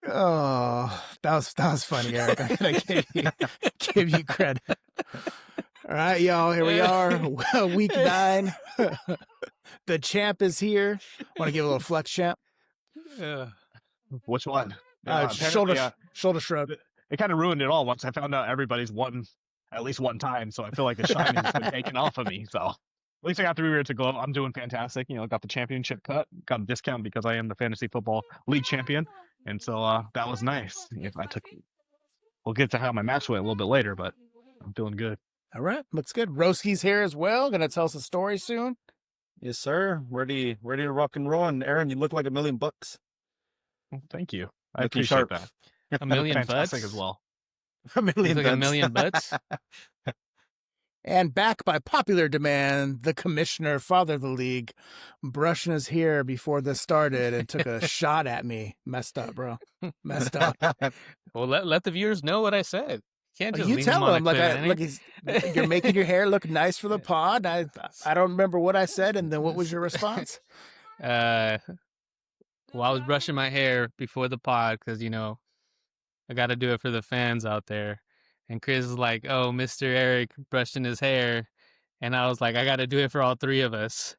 Oh, that was funny, Eric. I gotta give you credit. All right, y'all. Here we are, week 9. The champ is here. Want to give a little flex, champ? Yeah. Which one? Apparently, Shoulder shrug. it kind of ruined it all once I found out everybody's won at least one time. So I feel like the shine has been taken off of me. So at least I got 3 years to go. I'm doing fantastic. Got the championship cut, got a discount because I am the fantasy football league champion, and so that was nice. We'll get to how my match went a little bit later, but I'm feeling good. All right, looks good. Roski's here as well. Gonna tell us a story soon. Yes, sir. Ready to rock and roll. And Aaron, you look like $1 million. Well, thank you. I Looking appreciate sharp. that. $1 million Fantastic bucks as well. $1 million. Like $1 million bucks. And back by popular demand, the commissioner, father of the league, brushing his hair before this started and took a shot at me. Messed up, bro. Messed up. Well, let the viewers know what I said. Can't just You leave tell them on him, a look, cliffhanger. you're making your hair look nice for the pod. I don't remember what I said, and then what was your response? Well, I was brushing my hair before the pod because I got to do it for the fans out there. And Chris is like, "Oh, Mr. Eric brushing his hair," and I was like, "I got to do it for all 3 of us."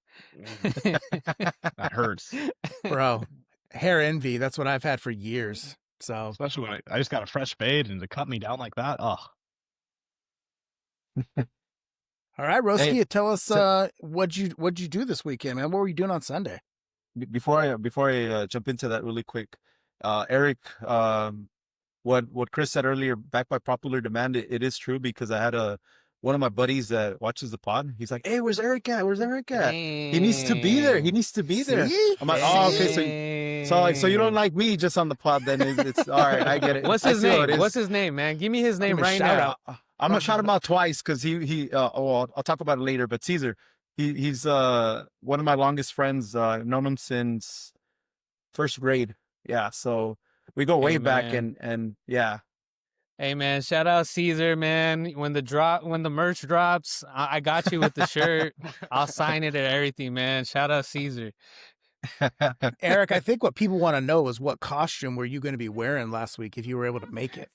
That hurts, Bro. Hair envy. That's what I've had for years. So especially when I just got a fresh fade and to cut me down like that. Oh, all right, Roski, Hey, tell us what'd you do this weekend, man? What were you doing on Sunday? Before I jump into that really quick, Eric, what Chris said earlier, back by popular demand, it is true because I had one of my buddies that watches the pod. He's like, "Hey, where's Eric at? Where's Eric at? He needs to be there. He needs to be there." See? I'm like, "Oh, okay, so you don't like me just on the pod? Then it's all right. I get it. What's I his see how it name? is. What's his name, man? Give me his name Give him a right shout now. out. I'm gonna shout him out twice because I'll talk about it later. But Caesar, he's one of my longest friends. I've known him since first grade. Yeah, so we go way back, and yeah. Hey man, shout out Caesar, man. When the merch drops, I got you with the shirt. I'll sign it and everything, man. Shout out Caesar. Eric, I think what people want to know is what costume were you going to be wearing last week if you were able to make it?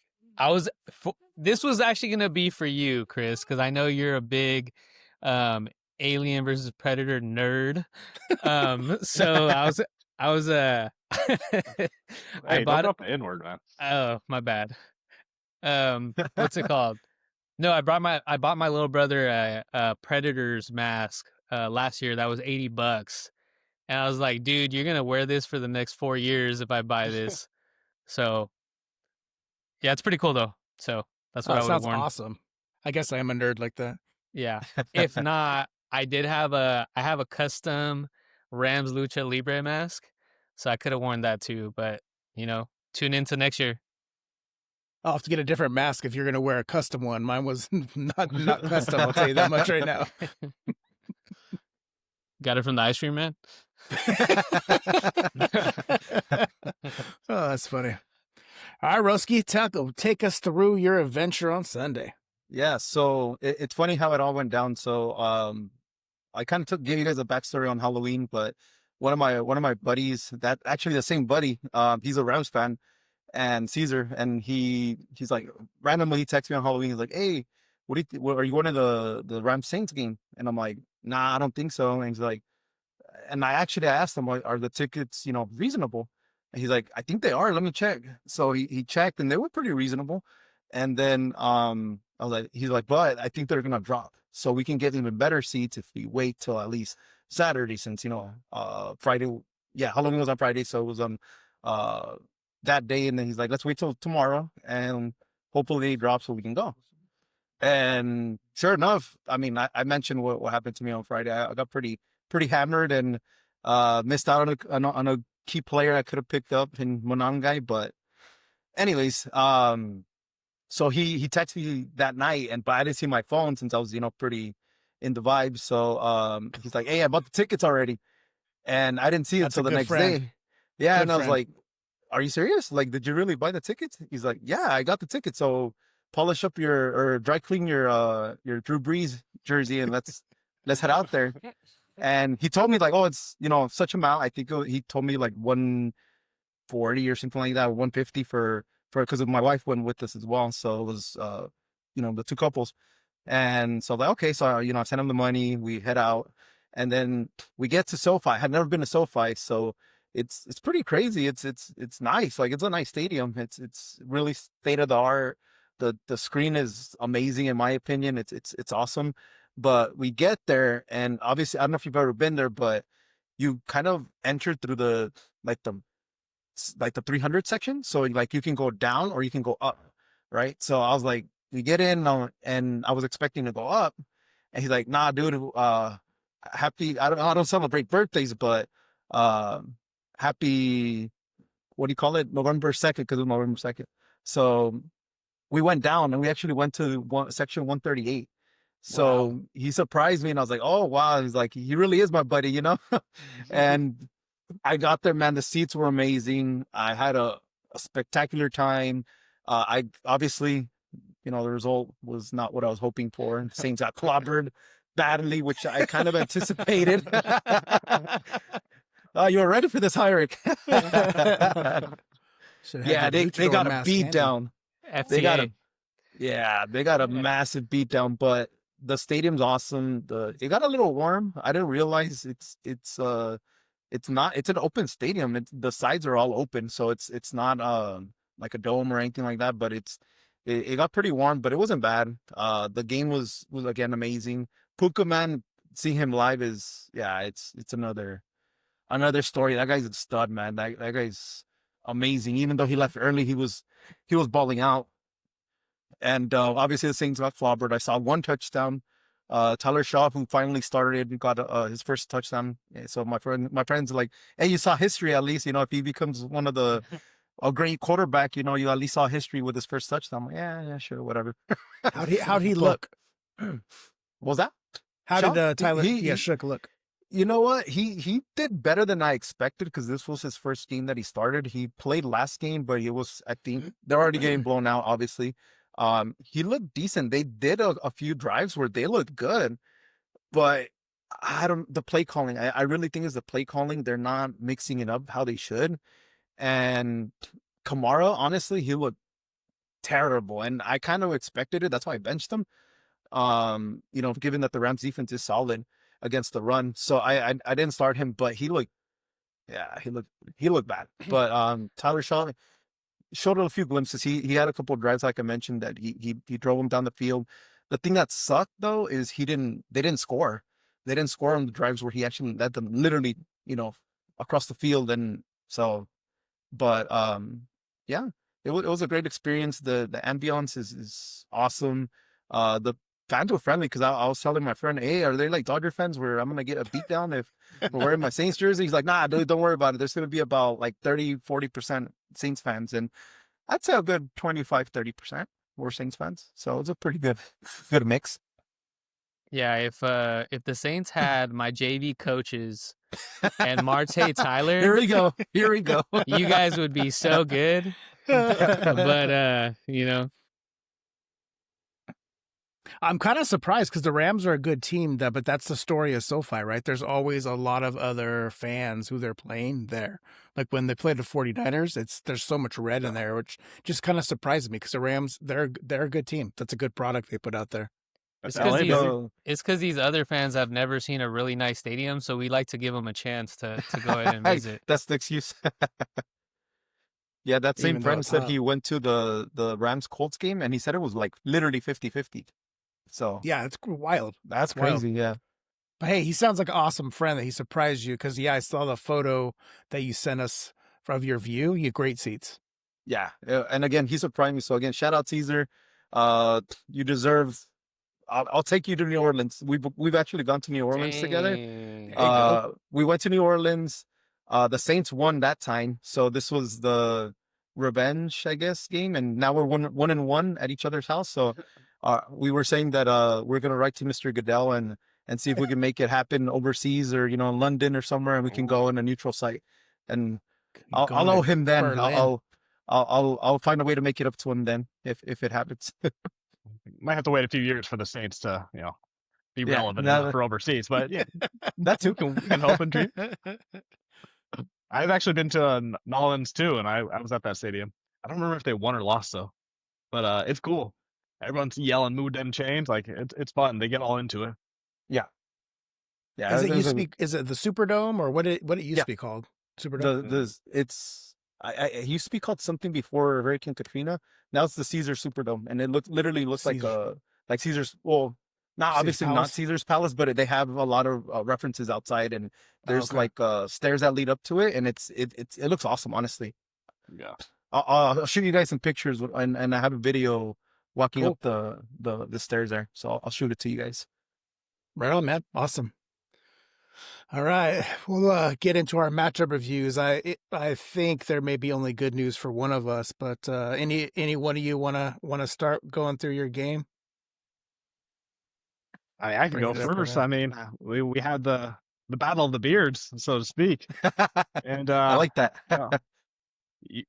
This was actually going to be for you, Chris, because I know you're a big Alien versus Predator nerd. So I was hey, I bought don't drop the N-word, man. Oh, my bad. What's it called? No, I bought my little brother a Predator's mask last year. That was $80. And I was like, dude, you're gonna wear this for the next 4 years if I buy this. So yeah, it's pretty cool though. So that's what I would have Sounds worn. awesome. I guess I am a nerd like that. Yeah. If not, I have a custom Rams Lucha Libre mask. So I could have worn that too, but tune into next year. I'll have to get a different mask if you're going to wear a custom one. Mine was not custom. I'll tell you that much right now. Got it from the ice cream man. Oh, that's funny. All right, Roski, take us through your adventure on Sunday. Yeah, so it's funny how it all went down. So I kind of gave you guys a backstory on Halloween, but one of my buddies, that actually the same buddy, he's a Rams fan, and Caesar, and he's like randomly he texts me on Halloween. He's like, "Hey, what are you going to the Rams Saints game?" And I'm like, "Nah, I don't think so." And he's like, and I asked him, like, "Are the tickets reasonable?" And he's like, "I think they are. Let me check." So he checked, and they were pretty reasonable. And then he's like, "But I think they're gonna drop, so we can get even better seats if we wait till at least Saturday, since Friday. Yeah, Halloween was on Friday, so it was on that day." And then he's like, "Let's wait till tomorrow, and hopefully they drop so we can go." And sure enough, I mean, I mentioned what happened to me on Friday. I got pretty hammered and missed out on a key player I could have picked up in Monangai. But anyways, so he texted me that night, but I didn't see my phone since I was pretty in the vibe. So he's like, "Hey, I bought the tickets already," and I didn't see it until the next day. Yeah, Good and I was friend. like, "Are you serious? Like, did you really buy the tickets?" He's like, "Yeah, I got the tickets. So polish up or dry clean your Drew Brees jersey and let's head out there." And he told me like, "Oh, it's such amount." I think he told me like 140 140 or something like that, or 150 for because my wife went with us as well. So it was the two couples. And so I was like, okay, so I sent him the money, we head out, and then we get to SoFi. I had never been to SoFi, so it's pretty crazy. It's nice. Like, it's a nice stadium. It's really state of the art. The screen is amazing in my opinion. It's awesome. But we get there, and obviously I don't know if you've ever been there, but you kind of enter through the 300 section. So like you can go down or you can go up, right? So I was like, we get in, and I was expecting to go up, and he's like, nah, dude, happy. I don't celebrate birthdays, but happy. What do you call it? November 2nd, because it was November 2nd. So we went down, and we actually went to section 138. So Wow. he surprised me, and I was like, oh wow. He's like, he really is my buddy, And I got there, man. The seats were amazing. I had a spectacular time. I obviously, the result was not what I was hoping for. And Saints got clobbered badly, which I kind of anticipated. You were ready for this, Hyrick. Yeah, they got a beat down. FTA. They got a massive beat down, but the stadium's awesome. It got a little warm. I didn't realize it's an open stadium. The sides are all open, so it's not like a dome or anything like that, but it got pretty warm, but it wasn't bad. The game was again amazing. Puka, man, seeing him live is it's another story. That guy's a stud, man. That guy's amazing. Even though he left early, he was balling out. And obviously the Saints got clobbered. I saw one touchdown. Tyler Shaw, who finally started, got his first touchdown. So my friends are like, hey, you saw history at least. If he becomes one of a great quarterback, you at least saw history with his first touchdown. I'm like, yeah, sure, whatever. How'd he look? What was that? How Shaw? did Tyler He- Shook look? You know what? He did better than I expected, because this was his first game that he started. He played last game, but I think they're already getting blown out, obviously. He looked decent. They did a few drives where they looked good, but the play calling, I really think is the play calling. They're not mixing it up how they should. And Kamara, honestly, he looked terrible, and I kind of expected it. That's why I benched him. Given that the Rams defense is solid against the run. So I didn't start him, but he looked bad. But Tyler Shaw showed a few glimpses. He had a couple of drives, like I mentioned, that he drove him down the field. The thing that sucked though is they didn't score. They didn't score on the drives where he actually led them literally, across the field. And so, but yeah, it was a great experience. The ambiance is awesome. The fans were friendly, because I was telling my friend, hey, are they like Dodger fans where I'm gonna get a beat down if we're wearing my Saints jersey? He's like, nah, dude, don't worry about it. There's gonna be about like 30-40% Saints fans, and I'd say a good 25-30% were Saints fans. So it's a pretty good mix. Yeah, if the Saints had my JV coaches and Marte Tyler, Here we go. you guys would be so good. But I'm kind of surprised, because the Rams are a good team, but that's the story of SoFi, right? There's always a lot of other fans who they're playing there. Like when they play the 49ers, there's so much red in there, which just kind of surprises me, because the Rams, they're a good team. That's a good product they put out there. it's LA, because baby. these other fans have never seen a really nice stadium, so we like to give them a chance to go ahead and visit. That's the excuse. Yeah, that same Even though friend it's said hot. he went to the Rams Colts game, and he said it was like literally 50-50. So Yeah, it's wild. that's wild. crazy. Yeah. But hey, he sounds like an awesome friend that he surprised you, because I saw the photo that you sent us of your view. You had great seats. Yeah. And again, he surprised me. So again, shout out Caesar. You deserve. I'll take you to New Orleans. We've actually gone to New Orleans together. Dang. you go. We went to New Orleans. The Saints won that time, so this was the revenge, I guess, game, and now we're 1-1 at each other's house. So we were saying that we're gonna write to Mr. Goodell and see if we can make it happen overseas, or in London or somewhere, and we can go in a neutral site. And I'll owe him then. Berlin. I'll find a way to make it up to him then if it happens. Might have to wait a few years for the Saints to, be Yeah, relevant now enough for overseas. But yeah, That too. we can hope and dream. I've actually been to Nolans too, and I was at that stadium. I don't remember if they won or lost though, but it's cool. Everyone's yelling "Move them chains!" Like it's fun. They get all into it. Yeah. Yeah. Is it there's used to a- be? Is it the Superdome or what? It used Yeah. to be called? Superdome. it's it used to be called something before Hurricane Katrina. Now it's the Caesar Superdome, and it literally looks Caesar. like Caesar's. Well, not Caesar's obviously not Palace? Caesar's Palace, but they have a lot of references outside, and there's okay. like stairs that lead up to it, and it looks awesome. Honestly, Yeah. I'll show you guys some pictures, and I have a video walking Cool. up the stairs there, so I'll shoot it to you guys. Right on, man. Awesome. All right, we'll get into our matchup reviews. I think there may be only good news for one of us, but any one of you wanna start going through your game? I can Bring go it up, first. Brad. I mean, we had the battle of the beards, so to speak, and I like that. yeah,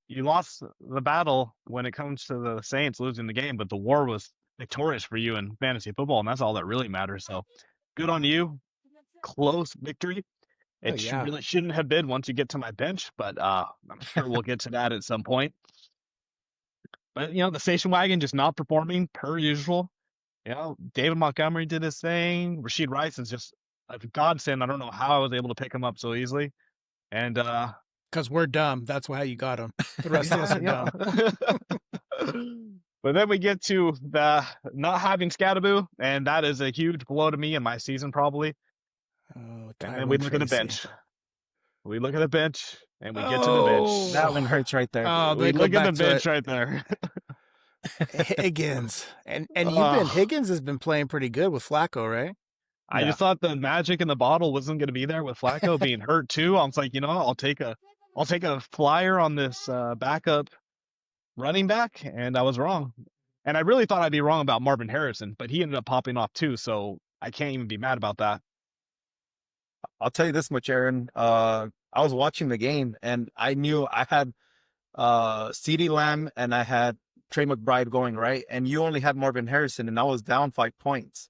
you lost the battle when it comes to the Saints losing the game, but the war was victorious for you in fantasy football, and that's all that really matters. So, good on you. Close victory. Oh, It yeah. really shouldn't have been once you get to my bench, but I'm sure we'll get to that at some point. But the station wagon just not performing per usual. David Montgomery did his thing. Rashid Rice is just a godsend. I don't know how I was able to pick him up so easily. And Because we're dumb. That's why you got him. The rest of us are dumb. But then we get to the not having Scadaboo, and that is a huge blow to me in my season probably. Oh, And then we look at the Tracy. bench. We look at the bench, and we get to the bench. That one hurts right there. Oh, We they go look at back the to bench it. right there. Higgins. And Ugh. Higgins has been playing pretty good with Flacco, right? I Yeah. just thought the magic in the bottle wasn't going to be there with Flacco being hurt too. I was like, I'll take a flyer on this backup running back, and I was wrong. And I really thought I'd be wrong about Marvin Harrison, but he ended up popping off too, so I can't even be mad about that. I'll tell you this much, Aaron. I was watching the game, and I knew I had CeeDee Lamb and I had Trey McBride going, right, and you only had Marvin Harrison, and I was down 5 points,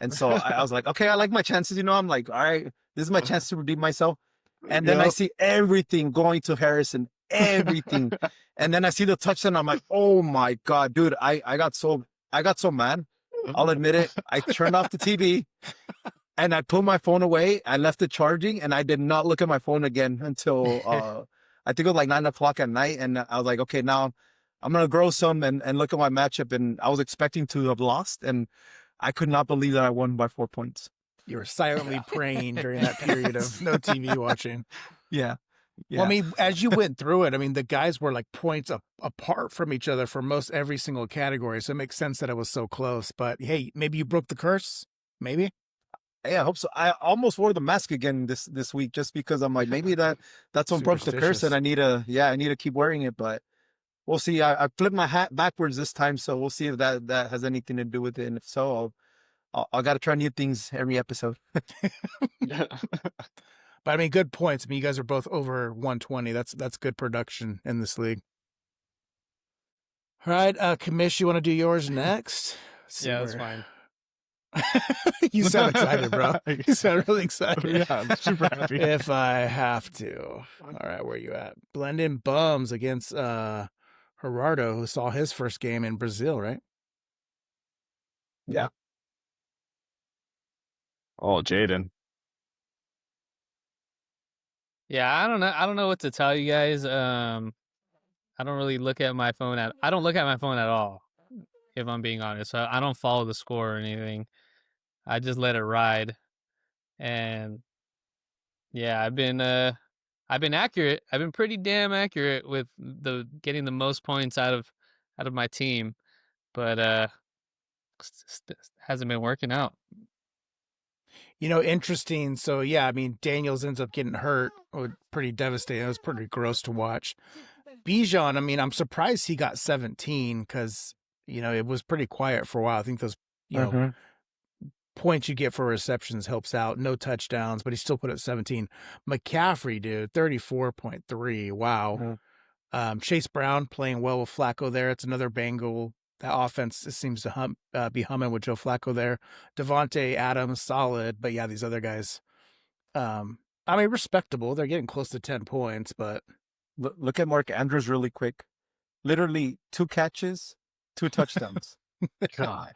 and so I was like, okay, I like my chances. I'm like, all right, this is my chance to redeem myself. And then I Yep. see everything going to Harrison, everything, and then I see the touchdown. I'm like, oh my god, dude, I got so mad. I'll admit it. I turned off the TV. And I put my phone away. I left it charging, and I did not look at my phone again until I think it was like 9 o'clock at night. And I was like, okay, now I'm gonna grow some and look at my matchup. And I was expecting to have lost, and I could not believe that I won by 4 points. You were silently praying during that period of no TV watching. Yeah. Well, I mean, as you went through it, I mean, the guys were like points apart from each other for most every single category. So it makes sense that it was so close. But hey, maybe you broke the curse. Maybe. Yeah, I hope so. I almost wore the mask again this week just because I'm like, maybe that's what broke the curse, and I need to keep wearing it. But we'll see. I flipped my hat backwards this time, so we'll see if that has anything to do with it. And if so, I got to try new things every episode. But I mean, good points. I mean, you guys are both over 120. That's good production in this league. All right, Kamish, you want to do yours next? Yeah, that's fine. You sound excited, bro. You sound really excited. Yeah, I'm super happy. If I have to. All right, where you at? Blend in bums against Gerardo, who saw his first game in Brazil, right? Yeah. Oh, Jaden. Yeah, I don't know what to tell you guys. I don't really look at my phone I don't look at my phone at all, if I'm being honest. I don't follow the score or anything. I just let it ride. And yeah, I've been accurate. I've been pretty damn accurate with getting the most points out of my team, but hasn't been working out. Interesting. So yeah, I mean, Daniels ends up getting hurt. Pretty devastating. It was pretty gross to watch. Bijan, I mean, I'm surprised he got 17 because it was pretty quiet for a while. I think those points you get for receptions helps out. No touchdowns, but he still put up 17. McCaffrey, dude, 34.3. Wow. Chase Brown playing well with Flacco there. It's another Bengal. That offense seems to be humming with Joe Flacco there. Devontae Adams, solid. But yeah, these other guys I mean, respectable. They're getting close to 10 points, but Look at Mark Andrews really quick. Literally 2 catches, 2 touchdowns. God,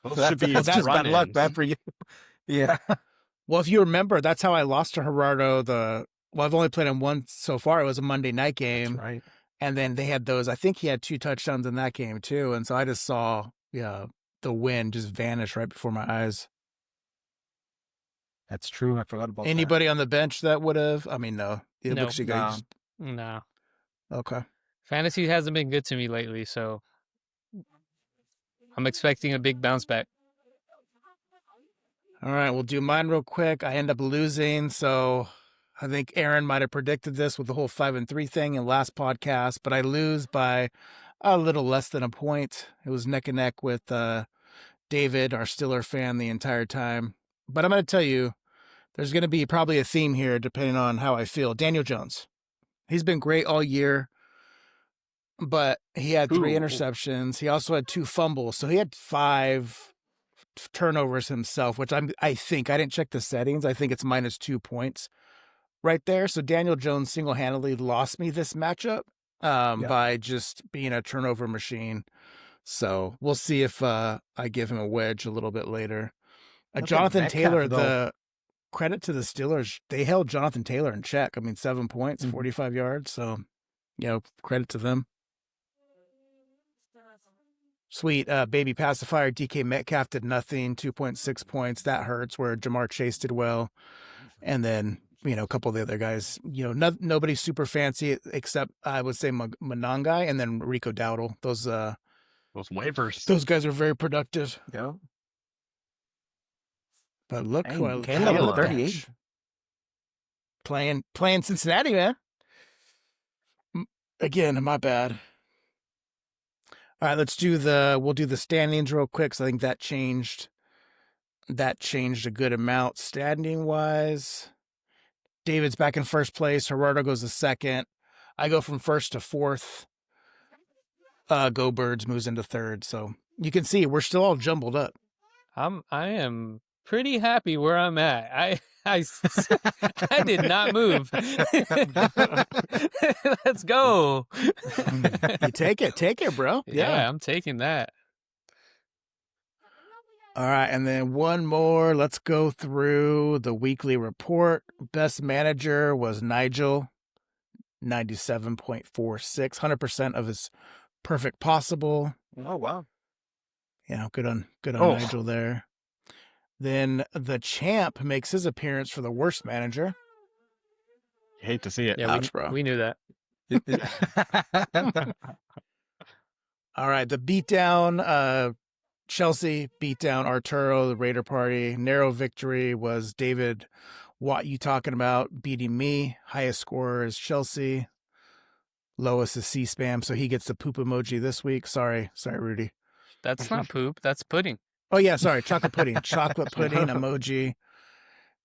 those So should be that's just bad luck, run-ins. man, for you. Yeah. well, if you remember, that's how I lost to Gerardo. Well, I've only played him once so far. It was a Monday night game. That's right. And then they had those, I think he had 2 touchdowns in that game too. And so I just saw, the win just vanish right before my eyes. That's true. I forgot about Anybody on the bench that would have? I mean, no. It No. looks you guys. No. Okay. Fantasy hasn't been good to me lately, so I'm expecting a big bounce back. All right, we'll do mine real quick. I end up losing, so I think Aaron might have predicted this with the whole 5-3 thing in last podcast, but I lose by a little less than a point. It was neck and neck with David, our Steeler fan, the entire time. But I'm going to tell you, there's going to be probably a theme here depending on how I feel. Daniel Jones. He's been great all year, but he had 3 interceptions. He also had 2 fumbles, so he had 5 turnovers himself, which I think, I didn't check the settings. I think it's -2 points right there. So Daniel Jones single-handedly lost me this matchup by just being a turnover machine. So we'll see if I give him a wedge a little bit later. Jonathan Taylor, the credit to the Steelers, they held Jonathan Taylor in check. I mean, 7 points, 45 yards. So, credit to them. Sweet. Baby pacifier, DK Metcalf did nothing, 2.6 points. That hurts, where Jamar Chase did well. And then, a couple of the other guys, nobody super fancy except I would say Monangai and then Rico Dowdle. Those waivers. Those guys are very productive. Yeah. But look who I Caleb 38. Playing Cincinnati, man. Again, my bad. All right, we'll do the standings real quick. So I think that changed a good amount standing wise. David's back in first place. Gerardo goes to second. I go from first to fourth. Go Birds moves into third. So you can see we're still all jumbled up. I am pretty happy where I'm at. I did not move. Let's go. You take it, bro. Yeah, I'm taking that. All right, and then one more. Let's go through the weekly report. Best manager was Nigel, 97.46, 100% of his perfect possible. Oh, wow. Yeah, good on Nigel there. Then the champ makes his appearance for the worst manager. You hate to see it. Yeah, Ouch, bro. We knew that. All right, the beatdown, Chelsea beat down Arturo, the Raider party. Narrow victory was David. What you talking about? Beating me. Highest scorer is Chelsea. Lowest is C-Spam, so he gets the poop emoji this week. Sorry, Rudy. That's not poop. That's pudding. Oh, yeah, sorry. Chocolate pudding. Chocolate pudding emoji.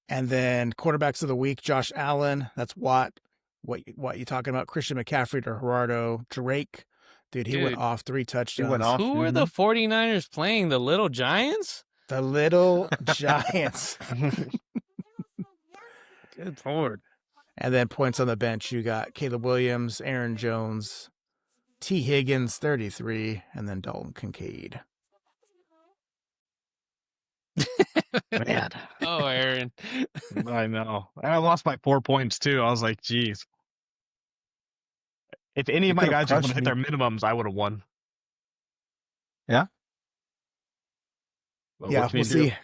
And then quarterbacks of the week, Josh Allen. That's Watt. What you talking about? Christian McCaffrey to Gerardo. Drake. Dude, he went off 3 touchdowns. He went off. Who are the 49ers playing? The Little Giants? The Little Giants. Good Lord. And then points on the bench, you got Caleb Williams, Aaron Jones, T. Higgins, 33, and then Dalton Kincaid. Man. Oh, Aaron. I know. And I lost by 4 points too. I was like, geez. If any of my guys would have hit their minimums, I would have won. Yeah? But Yeah, what can we'll you do?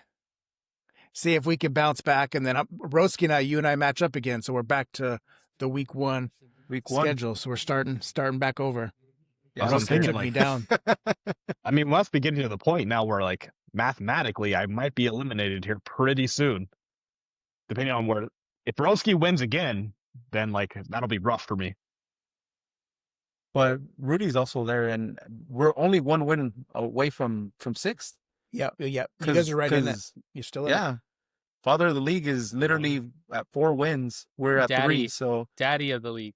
see if we can bounce back. And then Roski and you and I match up again. So we're back to the week one schedule. So we're starting back over. Yeah, Roski thinking, took me down. I mean, let's be getting to the point now where, like, mathematically, I might be eliminated here pretty soon. Depending on where, if Roski wins again, then like that'll be rough for me. But Rudy's also there, and we're only 1 win away from 6th. Yeah. You guys are right in it. You're still in it. Yeah. Father of the league is literally at 4 wins. We're at 3, so Daddy of the league.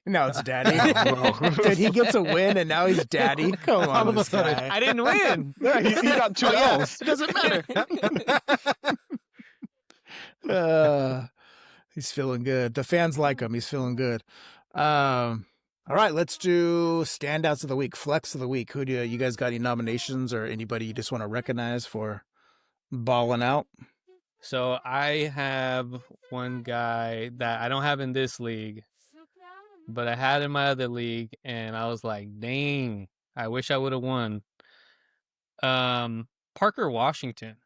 Now it's daddy. Dude, he gets a win and now he's daddy. Come on, this guy. I didn't win. Yeah, he got 2 L's. It doesn't matter. He's feeling good. The fans like him. He's feeling good. All right, let's do standouts of the week, flex of the week. Who do you guys got any nominations or anybody you just want to recognize for balling out? So I have one guy that I don't have in this league, but I had in my other league, and I was like, dang, I wish I would have won. Parker Washington.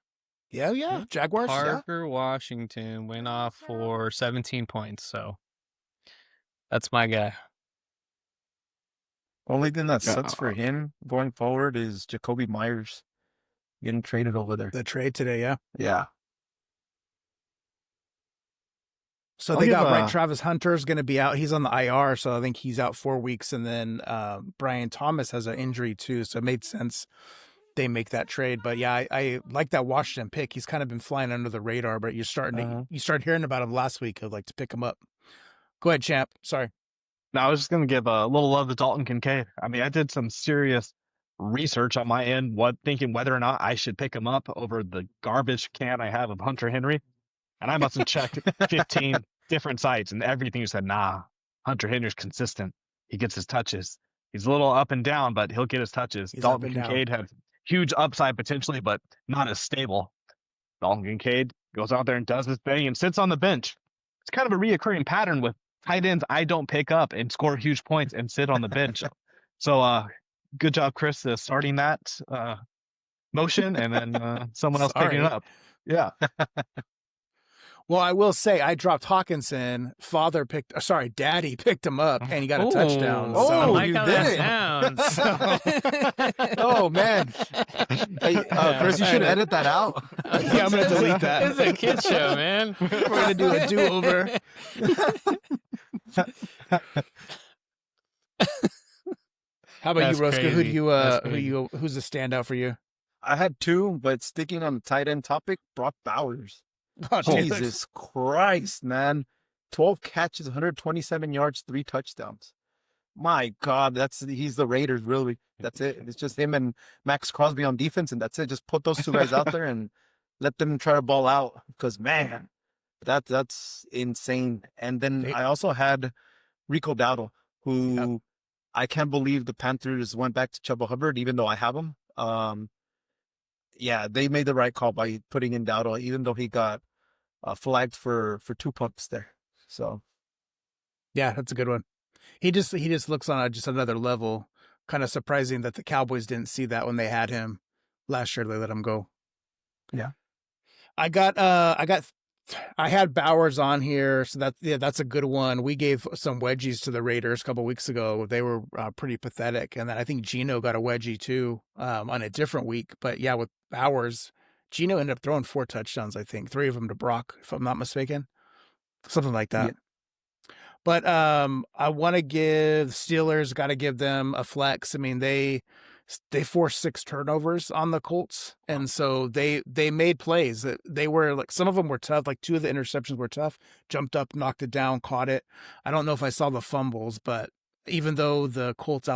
Yeah. Jaguars. Yeah. Parker Washington went off for 17 points, so that's my guy. Only thing that sucks for him going forward is Jacoby Myers getting traded over there. The trade today, yeah. Yeah. So I'll they give got right. Travis Hunter's going to be out. He's on the IR, so I think he's out 4 weeks. And then Brian Thomas has an injury too, so it made sense they make that trade. But yeah, I like that Washington pick. He's kind of been flying under the radar, but you're starting to you started hearing about him last week. I'd like to pick him up. Go ahead, champ. Sorry. No, I was just going to give a little love to Dalton Kincaid. I mean, I did some serious research on my end, thinking whether or not I should pick him up over the garbage can I have of Hunter Henry. And I must have checked 15 different sites, and everything said, nah, Hunter Henry's consistent. He gets his touches. He's a little up and down, but he'll get his touches. He's Dalton Kincaid had huge upside potentially, but not as stable. Dalton Kincaid goes out there and does his thing and sits on the bench. It's kind of a reoccurring pattern with tight ends I don't pick up and score huge points and sit on the bench. So good job, Chris, starting that motion, and then someone else picking it up. Yeah. Well, I will say I dropped Hawkinson. Daddy picked him up, and he got a touchdown. Oh, so. I like you how did that sounds. Oh, man. Hey, Chris, you should edit that out. Yeah, I'm going to delete that. This is a kid show, man. We're going to do a do-over. How about That's you, Roscoe? crazy. Who's a standout for you? I had two, but sticking on the tight end topic, Brock Bowers. Oh, Jesus Christ, man. 12 catches, 127 yards, 3 touchdowns. My God, he's the Raiders, really. That's it. It's just him and Max Crosby on defense, and that's it. Just put those two guys out there and let them try to ball out. Because, man, that's insane. And then I also had Rico Dowdle, who I can't believe the Panthers went back to Chuba Hubbard, even though I have him. Yeah, they made the right call by putting in Dowdle, even though he got flagged for 2 pumps there. So, yeah, that's a good one. He just looks on just another level. Kind of surprising that the Cowboys didn't see that when they had him last year. They let him go. Yeah, I had Bowers on here, so that's a good one. We gave some wedgies to the Raiders a couple weeks ago. They were pretty pathetic, and then I think Geno got a wedgie too on a different week. But yeah, with Bowers, Geno ended up throwing 4 touchdowns. I think 3 of them to Brock, if I'm not mistaken, something like that. Yeah. But I want to give Steelers. Got to give them a flex. I mean, they forced 6 turnovers on the Colts, and so they made plays. They were like, some of them were tough. Like 2 of the interceptions were tough. Jumped up, knocked it down, caught it. I don't know if I saw the fumbles, but even though the Colts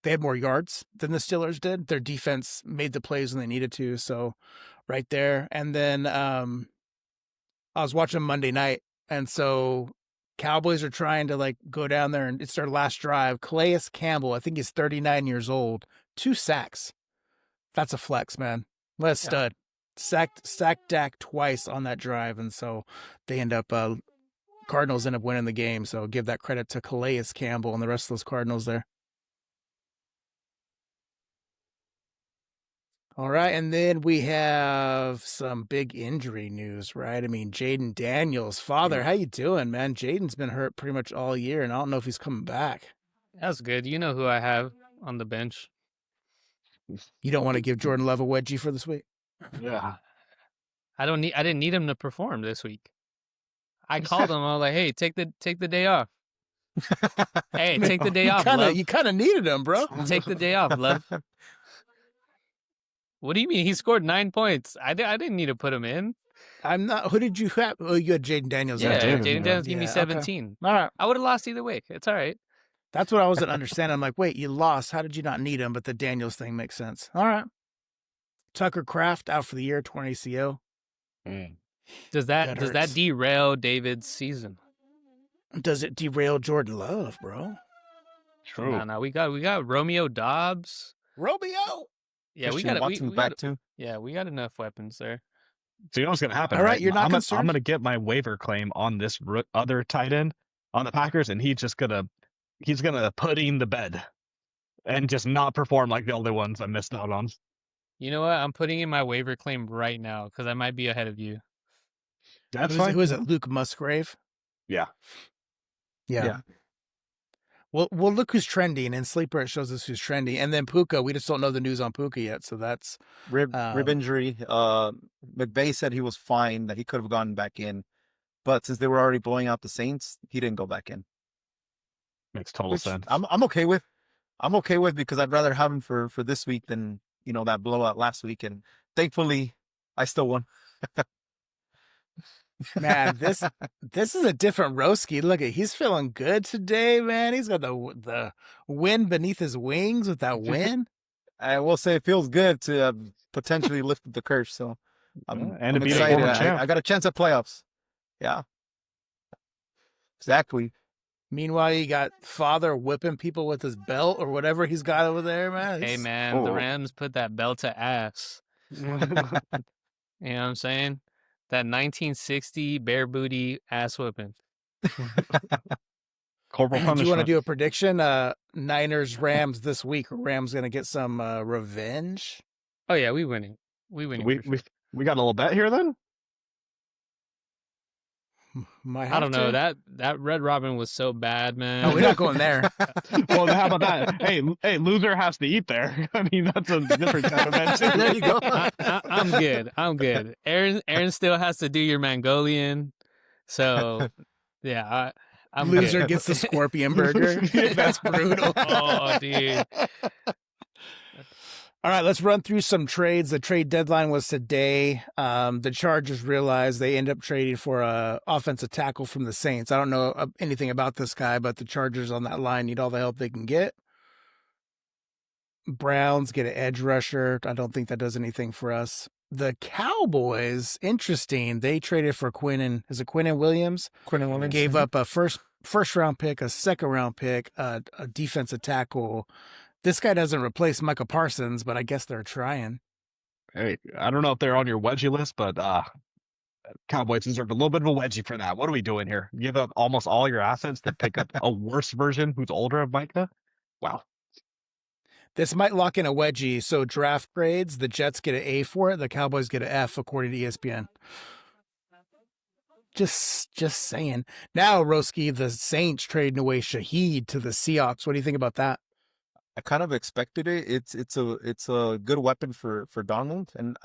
they had more yards than the Steelers did, their defense made the plays when they needed to. So right there. And then I was watching Monday night, and so Cowboys are trying to like go down there, and it's their last drive. Calais Campbell, I think he's 39 years old, 2 sacks. That's a flex, man. What a stud. Sacked Dak twice on that drive, and so they end up Cardinals end up winning the game. So give that credit to Calais Campbell and the rest of those Cardinals there. All right, and then we have some big injury news, right? I mean, Jaden Daniels, father, how you doing, man? Jaden's been hurt pretty much all year, and I don't know if he's coming back. That's good. You know who I have on the bench. You don't want to give Jordan Love a wedgie for this week? Yeah. I didn't need him to perform this week. I called him. I was like, "Hey, take the day off. Hey, take the day off, Love. You kind of needed him, bro. Take the day off, Love." What do you mean? He scored 9 points. I didn't need to put him in. I'm not. Who did you have? Oh, you had Jaden Daniels. Yeah, Jaden Daniels gave me 17. Okay. All right. I would have lost either way. It's all right. That's what I wasn't understanding. I'm like, wait, you lost. How did you not need him? But the Daniels thing makes sense. All right. Tucker Kraft out for the year, torn ACL. Does that hurts. derail David's season? Does it derail Jordan Love, bro? True. No, we got Romeo Dobbs. Romeo. Yeah, Christian Watson's back too. Yeah, we got enough weapons there. So you know what's gonna happen, All right, right? you're not I'm concerned? gonna get my waiver claim on this other tight end on the Packers, and he's gonna put in the bed and just not perform like the other ones I missed out on. You know what? I'm putting in my waiver claim right now because I might be ahead of you. That's Who fine. is it? Luke Musgrave. Yeah. Yeah. Well, look who's trending. In Sleeper, it shows us who's trending. And then Puka, we just don't know the news on Puka yet. So that's Rib injury. McVay said he was fine, that he could have gone back in. But since they were already blowing out the Saints, he didn't go back in. Makes total Which sense. I'm okay with. I'm okay with, because I'd rather have him for this week than, you know, that blowout last week. And thankfully, I still won. man. This is a different Roski. Look at, he's feeling good today, man. He's got the wind beneath his wings with that win. I will say it feels good to potentially lift the curse. So And I'm to beat a excited. former champ. I got a chance at playoffs. Yeah. Exactly. Meanwhile, you got father whipping people with his belt or whatever he's got over there, man. Hey, He's- man, the Oh. Rams put that belt to ass. You know what I'm saying? That 1960 bare booty ass whipping. Corporal Do punishment. you want to do a prediction? Niners Rams this week. Rams gonna get some revenge. Oh yeah, we winning. We winning. for sure. We got a little bet here then. Might I have don't know. to. That Red Robin was so bad, man. No, we're not going there. Well, how about that? Hey, loser has to eat there. I mean, that's a different kind of bet. too. There you go. I'm good. I'm good. Aaron still has to do your Mongolian. So yeah, I'm Loser good. gets the scorpion burger. That's brutal. Oh, dude. All right, let's run through some trades. The trade deadline was today. The Chargers realized they end up trading for a offensive tackle from the Saints. I don't know anything about this guy, but the Chargers on that line need all the help they can get. Browns get an edge rusher. I don't think that does anything for us. The Cowboys, interesting. They traded for Quinn and Williams? Quinn and Williams Gave up a first round pick, a second round pick, a defensive tackle. This guy doesn't replace Micah Parsons, but I guess they're trying. Hey, I don't know if they're on your wedgie list, but Cowboys deserve a little bit of a wedgie for that. What are we doing here? Give up almost all your assets to pick up a worse version who's older of Micah? Wow. This might lock in a wedgie. So draft grades, the Jets get an A for it. The Cowboys get an F, according to ESPN. Just saying. Now, Roski, the Saints trading away Shaheed to the Seahawks. What do you think about that? I kind of expected it. It's a good weapon for Donald, and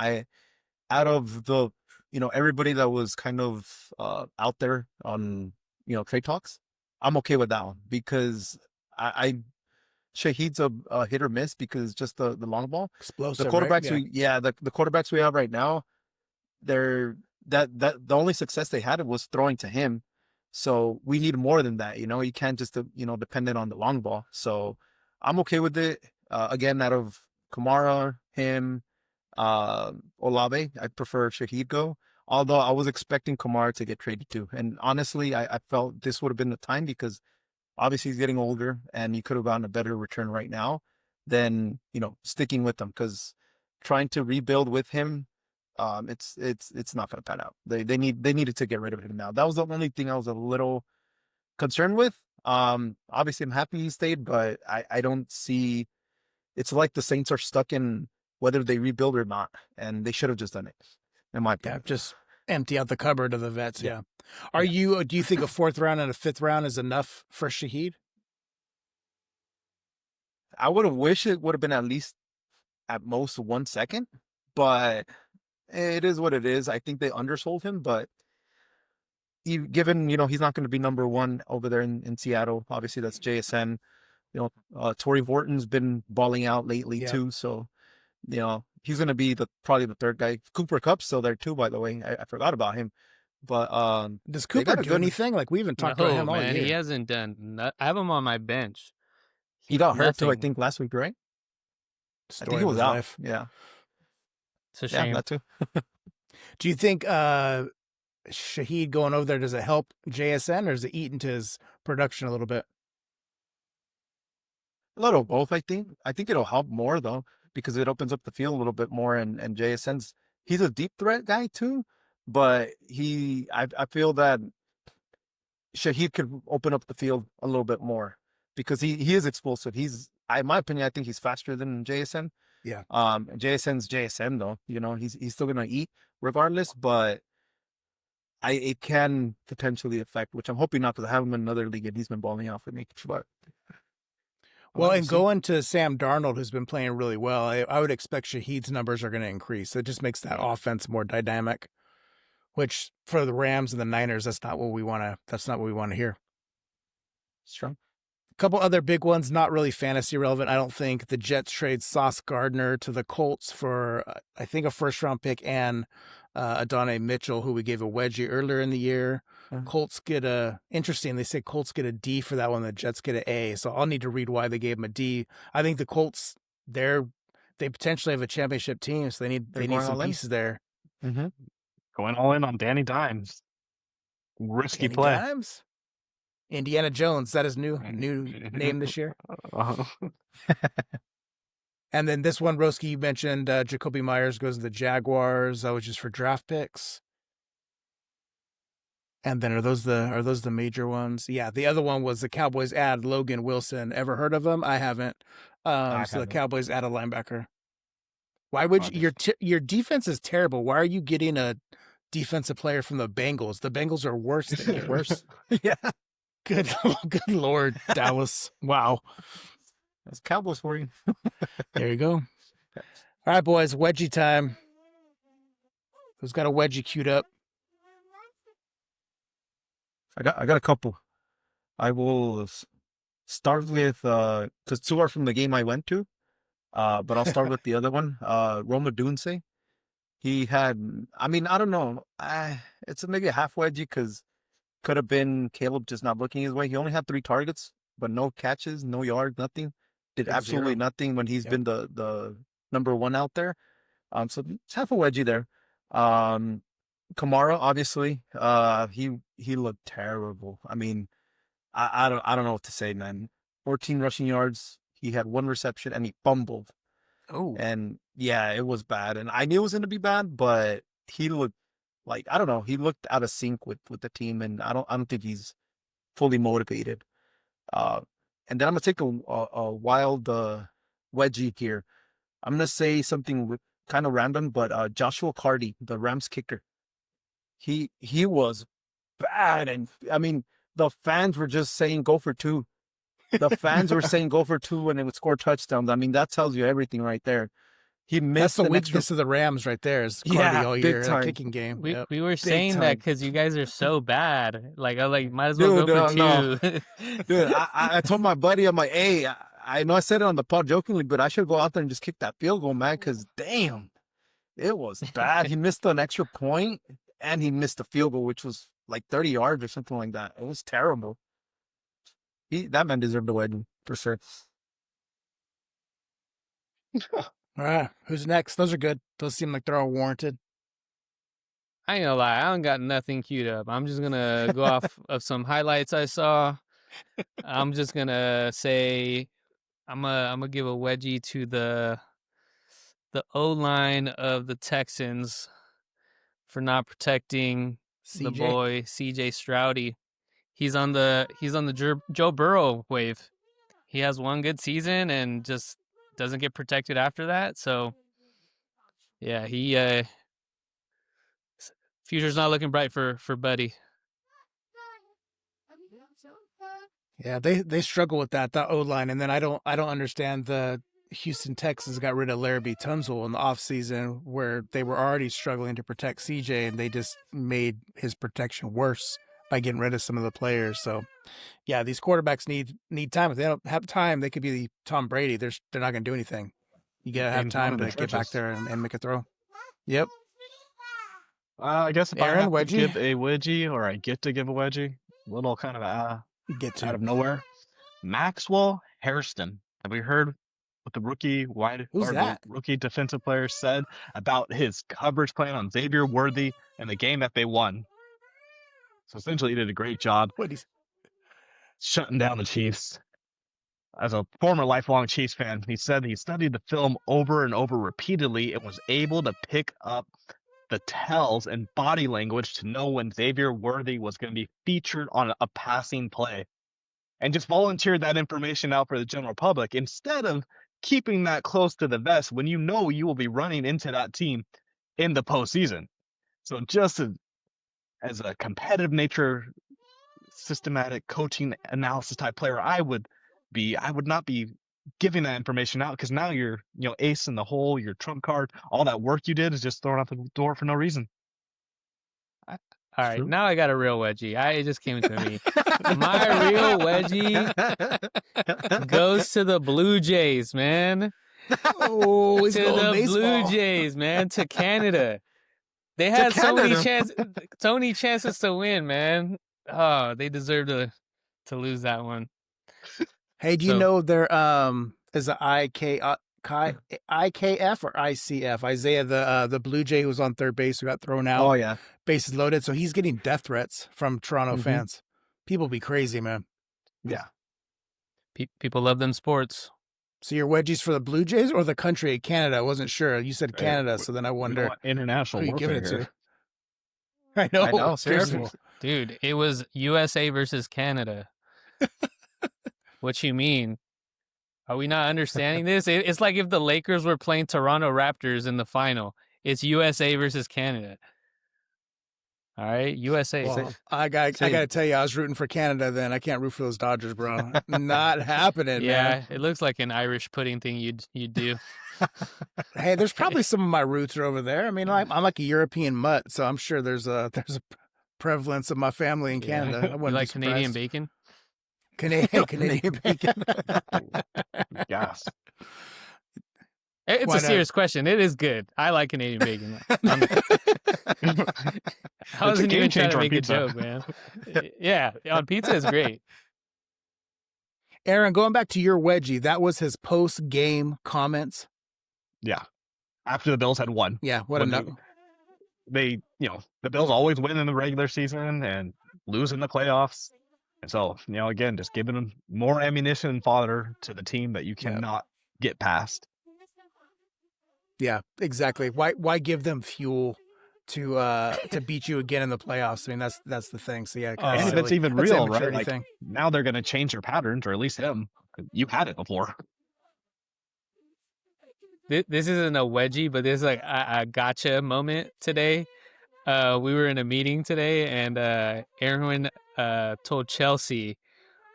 out of the, you know, everybody that was kind of out there on, you know, trade talks, I'm okay with that one, because I Shaheed's a hit or miss, because just the long ball. Explosive. The quarterbacks right? the quarterbacks we have right now, they're that the only success they had was throwing to him. So we need more than that. You know, you can't just depend it on the long ball. So I'm okay with it. Again, out of Kamara, him, Olave, I prefer Shaheed go. Although I was expecting Kamara to get traded too. And honestly, I felt this would have been the time, because obviously he's getting older and you could have gotten a better return right now than, you know, sticking with them, because trying to rebuild with him, it's not going to pan out. They needed to get rid of him now. That was the only thing I was a little concerned with. Obviously I'm happy he stayed, but I don't see, it's like the Saints are stuck in whether they rebuild or not, and they should have just done it, in my opinion. Yeah, just empty out the cupboard of the vets. Yeah. Yeah. Do you think a fourth round and a fifth round is enough for Shaheed? I would have wished it would have been at least at most 1 second, but it is what it is. I think they undersold him, but given, you know, he's not going to be number one over there in Seattle. Obviously that's JSN. You know, Torrey Vorton's been balling out lately too. So, you know, he's going to be probably the third guy. Cooper Kupp's still there too, by the way. I forgot about him. But does they Cooper got a do good- anything? Like, we haven't talked about him all man, year. he hasn't done. I have him on my bench. he got hurt too, I Nothing. think, last week, right? I Story think he of was his out. life. Yeah. It's a Yeah, shame. that too. Do you think Shaheed going over there, does it help JSN or does it eat into his production a little bit? A little of both, I think. I think it'll help more though, because it opens up the field a little bit more. And JSN's he's a deep threat guy too, but I feel that Shaheed could open up the field a little bit more because he is explosive. In my opinion, I think he's faster than JSN. Yeah. JSN's JSN though. He's still gonna eat regardless, but it can potentially affect, which I'm hoping not, because I have him in another league and he's been balling out for me. But well, and going to Sam Darnold, who's been playing really well, I would expect Shaheed's numbers are going to increase. It just makes that offense more dynamic, which for the Rams and the Niners, that's not what we want to hear. Strong. A couple other big ones, not really fantasy relevant, I don't think. The Jets trade Sauce Gardner to the Colts for, I think, a first-round pick and Adonai Mitchell, who we gave a wedgie earlier in the year. Colts get interesting, they say Colts get a D for that one, the Jets get an A. So I'll need to read why they gave him a D. I think the Colts, they potentially have a championship team, so they need some pieces there. Mm-hmm. Going all in on Danny Dimes. Risky play. Dimes? Indiana Jones, that is new name this year. And then this one, Roski, you mentioned Jacoby Myers goes to the Jaguars. That was just for draft picks. And then are those the major ones? Yeah, the other one was the Cowboys add Logan Wilson. Ever heard of him? I haven't. The Cowboys add a linebacker. Why would your defense is terrible? Why are you getting a defensive player from the Bengals? The Bengals are worse than you. Worse. Yeah. Good Lord, Dallas. Wow. That's Cowboys for you. There you go. All right, boys, wedgie time. Who's got a wedgie queued up? I got a couple. I will start with because two are from the game I went to. But I'll start with the other one. Roma Dunce. He had, I don't know. It's maybe a half wedgie because could have been Caleb just not looking his way. He only had 3 targets, but no catches, no yards, nothing. Did absolutely nothing when he's been the number 1 out there. So it's half a wedgie there. Kamara, obviously, he looked terrible. I don't know what to say, man. 14 rushing yards. He had 1 reception and he fumbled. Oh, and yeah, it was bad. And I knew it was going to be bad, but he looked like, I don't know. He looked out of sync with the team, and I don't think he's fully motivated. And then I'm gonna take a wild wedgie here. I'm gonna say something kind of random, but Joshua Cardi, the Rams kicker, he was bad, and the fans were just saying go for 2. The fans were saying go for 2 when they would score touchdowns. That tells you everything right there. He missed that's the weakness of the Rams right there. Is Cardi all year, kicking game. We were saying that because you guys are so bad. Like I might as well go for 2. No. Dude, I told my buddy, I'm like, hey, I know I said it on the pod jokingly, but I should go out there and just kick that field goal, man. Because damn, it was bad. He missed an extra point and he missed a field goal, which was like 30 yards or something like that. It was terrible. That man deserved a wedding for sure. All right, who's next? Those are good. Those seem like they're all warranted. I ain't gonna lie, I don't got nothing queued up. I'm just gonna go off of some highlights I saw. I'm just gonna say I'm gonna give a wedgie to the O-line of the Texans for not protecting the boy CJ Stroudy. He's on the Joe Burrow wave. He has 1 good season and just doesn't get protected after that. So yeah, he future's not looking bright for Buddy. Yeah, they struggle with that O-line, and then I don't understand the Houston Texans got rid of Larrabee Tunzel in the offseason where they were already struggling to protect CJ, and they just made his protection worse by getting rid of some of the players. So yeah, these quarterbacks need time. If they don't have time, they could be the Tom Brady. They're not going to do anything. You got to have time to get back there and make a throw. Yep. I guess if Aaron, I have to give a wedgie, or I get to give a wedgie, a little kind of out of nowhere. Maxwell Hairston. Have we heard what the rookie defensive player said about his coverage plan on Xavier Worthy and the game that they won? So essentially, he did a great job What he's shutting down the Chiefs. As a former lifelong Chiefs fan, he said he studied the film over and over repeatedly and was able to pick up the tells and body language to know when Xavier Worthy was going to be featured on a passing play, and just volunteered that information out for the general public instead of keeping that close to the vest when you know you will be running into that team in the postseason. So just as a competitive nature, systematic coaching analysis type player I would not be giving that information out, because now you're ace in the hole, your trump card, all that work you did is just thrown out the door for no reason. All right, True. now I got a real wedgie. It just came to me. My real wedgie goes to the Blue Jays, man. oh, he's To going the baseball. Blue Jays, man. To Canada. They had so many chances to win, man. Oh, they deserve to lose that one. Hey, do you So- know there is a IKF or ICF? Isaiah, the Blue Jay who was on third base who got thrown out. Oh yeah. Bases loaded. So he's getting death threats from Toronto Mhm. fans. People be crazy, man. Yeah. People love them sports. So your wedgies for the Blue Jays or the country of Canada? I wasn't sure. You said Hey, Canada, so then I We don't wonder want international who you warfare giving it here. to. I know. I know, Seriously. seriously. Dude, it was USA versus Canada. What you mean? Are we not understanding this? It's like if the Lakers were playing Toronto Raptors in the final. It's USA versus Canada. All right, USA. Well, I got to tell you, I was rooting for Canada then. I can't root for those Dodgers, bro. Not happening, Yeah, man. it looks like an Irish pudding thing you'd do. Hey, there's probably some of my roots are over there. I mean, I'm like a European mutt, so I'm sure there's a prevalence of my family in Yeah. Canada. I You wouldn't like be Canadian surprised. bacon? Canadian bacon. Yes. It's Why a not? serious question. It is good. I like Canadian bacon. I wasn't game even trying changer to on make a pizza. joke, man. Yeah, on pizza is great. Aaron, going back to your wedgie, that was his post-game comments. Yeah. After the Bills had won. Yeah, what a When note. They, the Bills always win in the regular season and lose in the playoffs. And so, again, just giving them more ammunition and fodder to the team that you cannot get past. Yeah, exactly. Why give them fuel to beat you again in the playoffs? I mean, that's the thing. So yeah, kinda And if silly. it's even That's an real, right? immaturity Like thing. now they're going to change their patterns, or at least him. You had it before. This isn't a wedgie, but this is like a gotcha moment today. We were in a meeting today, and Aaron told Chelsea,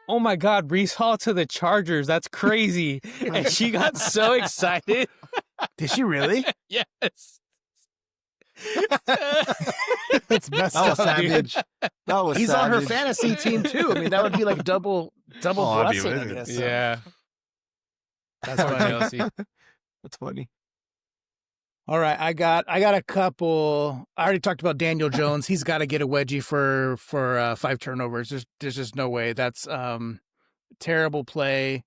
"Oh my God, Brees Hall to the Chargers! That's crazy!" And she got so excited. Did she really? Yes. That's messed That was up, dude. savage. That was He's on her savage. fantasy team too. I mean, that would be like double Oh, that'd be blessing, I amazing. guess. Yeah. That's Poor funny. Chelsea. That's funny. All right, I got a couple. I already talked about Daniel Jones. He's got to get a wedgie for 5 turnovers. There's just no way. That's terrible play.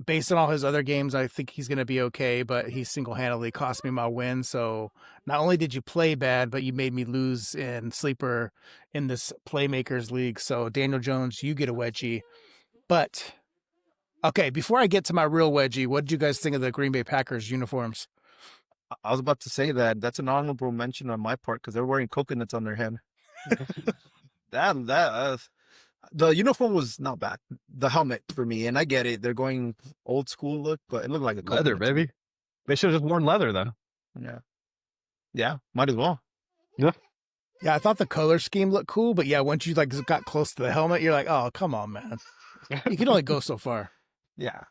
Based on all his other games, I think he's going to be okay, but he single-handedly cost me my win. So not only did you play bad, but you made me lose in sleeper in this Playmakers league. So Daniel Jones, you get a wedgie. But okay, before I get to my real wedgie, what did you guys think of the Green Bay Packers uniforms? I was about to say that's an honorable mention on my part because they're wearing coconuts on their head. The uniform was not bad. The helmet for me, and I get it. They're going old school look, but it looked like a Leather, coconut. baby. They should have just worn leather then. Yeah, might as well. Yeah, I thought the color scheme looked cool, but yeah, once you like got close to the helmet, you're like, oh, come on, man. You can only go so far. Yeah.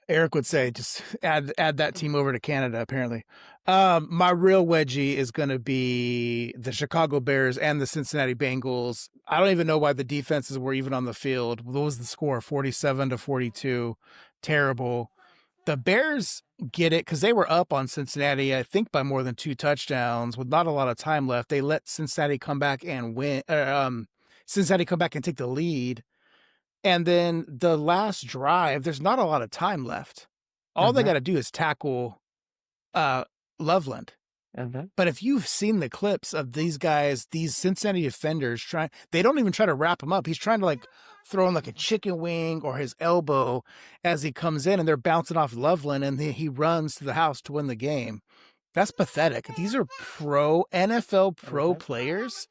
Eric would say, just add that team over to Canada, apparently. My real wedgie is going to be the Chicago Bears and the Cincinnati Bengals. I don't even know why the defenses were even on the field. What was the score? 47-42. Terrible. The Bears get it because they were up on Cincinnati, I think, by more than 2 touchdowns with not a lot of time left. They let Cincinnati come back and win. Cincinnati come back and take the lead. And then the last drive, there's not a lot of time left. All they got to do is tackle Loveland. But if you've seen the clips of these guys, these Cincinnati defenders they don't even try to wrap him up. He's trying to like throw in like a chicken wing or his elbow as he comes in, and they're bouncing off Loveland, and he runs to the house to win the game. That's pathetic. These are NFL pro players,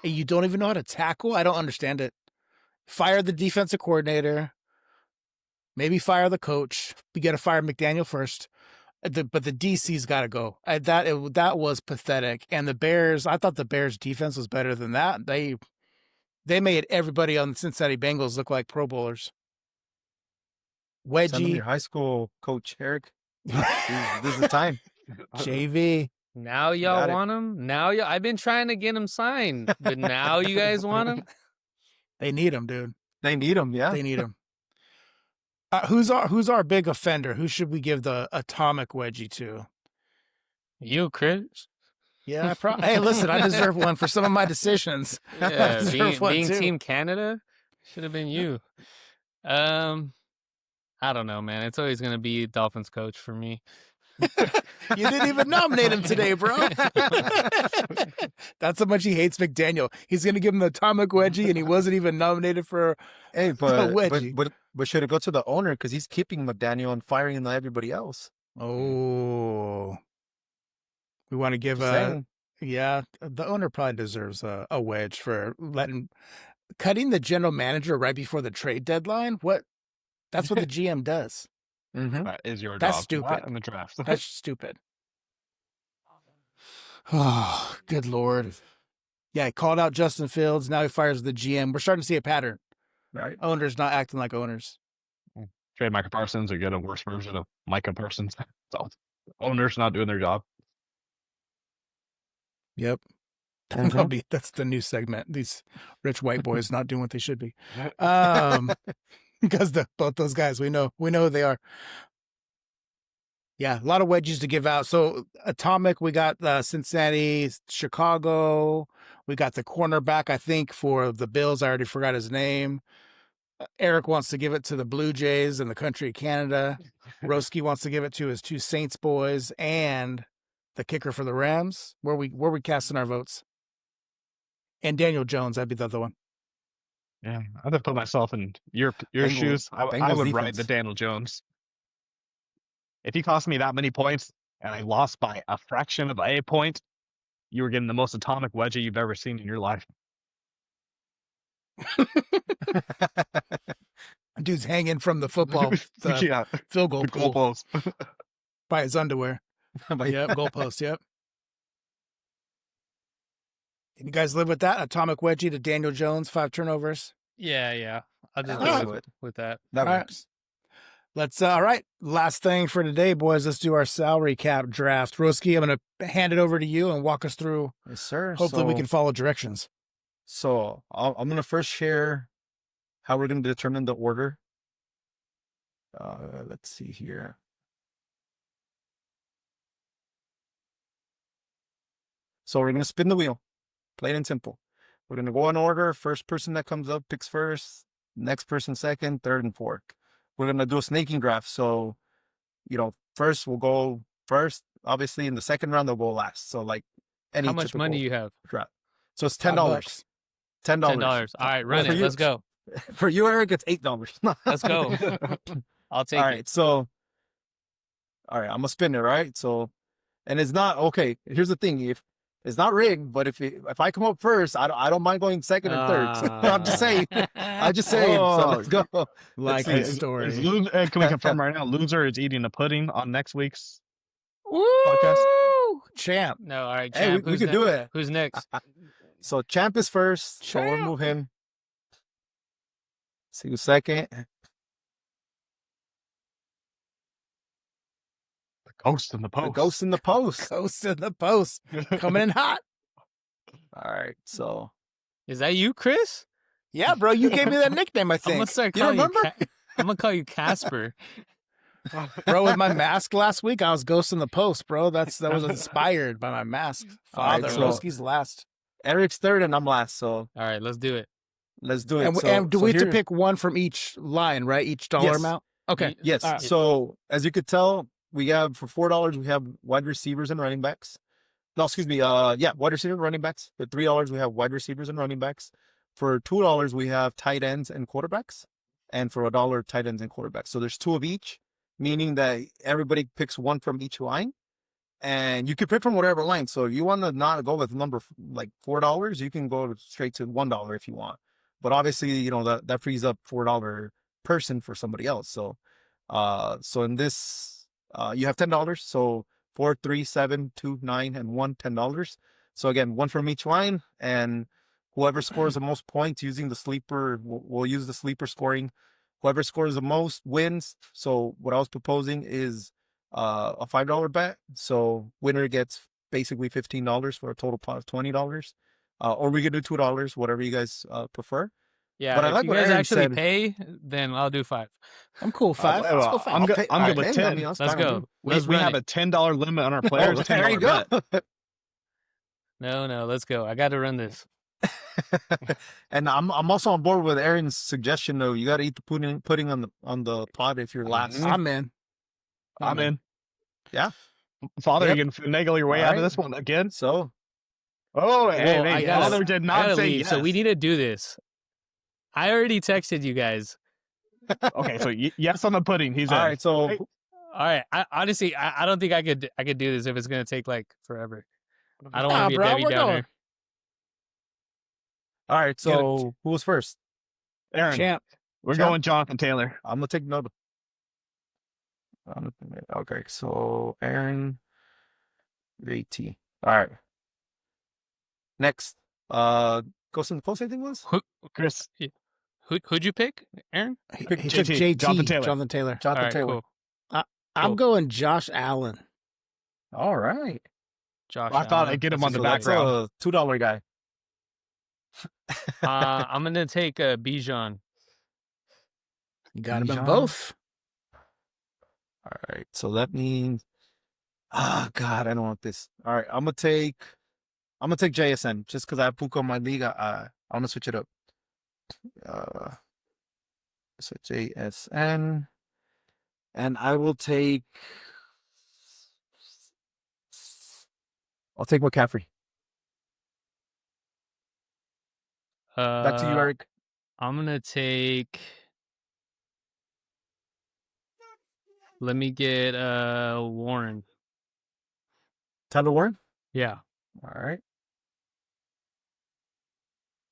and you don't even know how to tackle. I don't understand it. Fire the defensive coordinator. Maybe fire the coach. We got to fire McDaniel first. But the DC's got to go. That was pathetic. And the Bears, I thought the Bears defense was better than that. They made everybody on the Cincinnati Bengals look like Pro Bowlers. Send them Wedgie, your high school coach, Eric. This is the time. JV. Now y'all Got it. want him? Now I've been trying to get him signed, but now you guys want him? They need him, dude. They need them, yeah. They need him. Who's our big offender? Who should we give the atomic wedgie to? You, Chris? Yeah, hey, listen, I deserve one for some of my decisions. I Yeah, deserve one being too. Team Canada should have been you. I don't know, man. It's always gonna be Dolphins coach for me. You didn't even nominate him today, bro. That's how much he hates McDaniel. He's gonna give him the atomic wedgie, and he wasn't even nominated for. Hey, A but wedgie. should it go to the owner because he's keeping McDaniel and firing everybody else? Oh, we want to give Just saying. the owner probably deserves a wedge for cutting the general manager right before the trade deadline. What? That's what the GM does. Mm-hmm. That is your That's job. stupid. Not in the draft. That's stupid. Oh, good Lord. Yeah, he called out Justin Fields. Now he fires the GM. We're starting to see a pattern. Right. Owners not acting like owners. Trade Micah Parsons or get a worse version of Micah Parsons. So owners not doing their job. Yep. Mhm. That's the new segment. These rich white boys not doing what they should be. Because both those guys, we know who they are. Yeah, a lot of wedges to give out. So Atomic, we got Cincinnati, Chicago. We got the cornerback, I think, for the Bills. I already forgot his name. Eric wants to give it to the Blue Jays and the country of Canada. Roski wants to give it to his two Saints boys and the kicker for the Rams. Where we casting our votes? And Daniel Jones, that'd be the other one. Yeah, I'd have put myself in your Bengals- shoes. I Bengals would ride defense. the Daniel Jones. If he cost me that many points and I lost by a fraction of a point, you were getting the most atomic wedgie you've ever seen in your life. Dude's hanging from the football, the Yeah, field goal the pole goalpost. by his underwear. But Yep, goalpost, yep. Can you guys live with that? Atomic wedgie to Daniel Jones, 5 turnovers. Yeah. I'll just Alright. go with that. that All right. works. Let's all right. Last thing for today, boys. Let's do our salary cap draft. Roski, I'm gonna hand it over to you and walk us through. Yes, sir. Hopefully we So- can follow directions. So I'm gonna first share how we're gonna determine the order. Let's see here. So we're gonna spin the wheel, plain and simple. We're gonna go in order. First person that comes up picks first. Next person second, third, and fourth. We're gonna do a snaking draft. So, first we'll go first. Obviously, in the second round they'll go last. So like any How much money you have? draft. So it's $10. $10. $10. All right, run For it. you- Let's go. For you, Eric, it's $8. Let's go. I'll take All it. right, so all right, I'm gonna spin it, right? So, and it's not okay. Here's the thing: if it's not rigged, but if I come up first, I don't mind going second or third. So, I'm just saying. I'm just saying. So Oh. let's go. Like see. his story. Can we confirm right now? Loser is eating a pudding on next week's. Woo! Champ. No, all right, Hey, champ. we who's could do it. Who's next? So Champ is first. So we'll Champ. move him. See who's second. The ghost in the The post. ghost in the post. Ghost in the post. Coming in hot. All right, so Is that you, Chris? Yeah, bro. You gave me that nickname, I I'm gonna think. start You calling you. remember? I'm gonna call you Casper. Bro, with my mask last week, I was Ghost in the Post, bro. That was inspired by my mask. All right, Father, so- Roski's last. Eric's third and I'm last. So All right, let's do it. let's do it. And, So- and do so we have to here- pick one from each line, right? Each dollar Yes. amount? Okay. Yes. All right. So as you could tell, we have for $4, we have wide receivers and running backs. No, excuse me. Yeah, wide receiver, running backs. For $3, we have wide receivers and running backs. For $2, we have tight ends and quarterbacks. And for $1, tight ends and quarterbacks. So there's 2 of each, meaning that everybody picks one from each line. And you can pick from whatever line. So if you want to not go with number like $4, you can go straight to $1 if you want. But obviously, you know, that frees up $4 person for somebody else. So so in this you have $10. So 4, 3, 7, 2, 9, and 1, $10. So again, one from each line, and whoever scores the most points using the sleeper, we'll use the sleeper scoring. Whoever scores the most wins. So what I was proposing is a $5 bet. So winner gets basically $15 for a total pot of $20. Or we can do $2, whatever you guys prefer. Yeah, But I if like you what guys Aaron actually said. pay, then I'll do 5. I'm cool. 5. Let's go 5. I'm good. I'm good with 10. 10. that's Let's fine with go. me. We Let's run have it. a $10 limit on our players. Oh, there $10 you go. bet. No, let's go. I got to run this. And I'm also on board with Aaron's suggestion though. You got to eat the pudding on the pot if you're last. Mhm. I'm in. I'm in. Yeah. Father, Yep. you can finagle your way out of this one again. So Oh, hey, Well, I hey, gotta- Father did I not gotta say leave, yes. so we need to do this. I already texted you guys. Okay, so yes on the pudding. He's all in. right. So Right. All right. Honestly, I don't think I could do this if it's gonna take like forever. I don't want to be a bro, Debbie we're Downer. going. all right. So who was first? Aaron, Champ. we're Champ? going Jonathan Taylor. I'm gonna take note. Okay. So Aaron, AT. All right. Next. Ghost in the Post, I think was Chris, Who'd you pick, Aaron? He Pick took JT, JT. Jonathan Taylor. Jonathan Taylor. All Jonathan right, Taylor. cool. I'm Cool. going Josh Allen. All right. Josh. I thought Allen. I'd get him That's on the a So good that's background. a $2 guy. pick. I'm gonna take Bijan. You got him in Bijan. both. All right. So that means, God, I don't want this. All right. I'm gonna take JSN just because I have Puka in my league. I'm gonna switch it up. So JSN, and I will take. I'll take McCaffrey. Back to you, Eric. I'm gonna take. Let me get Warren. Tyler Warren. Yeah. All right.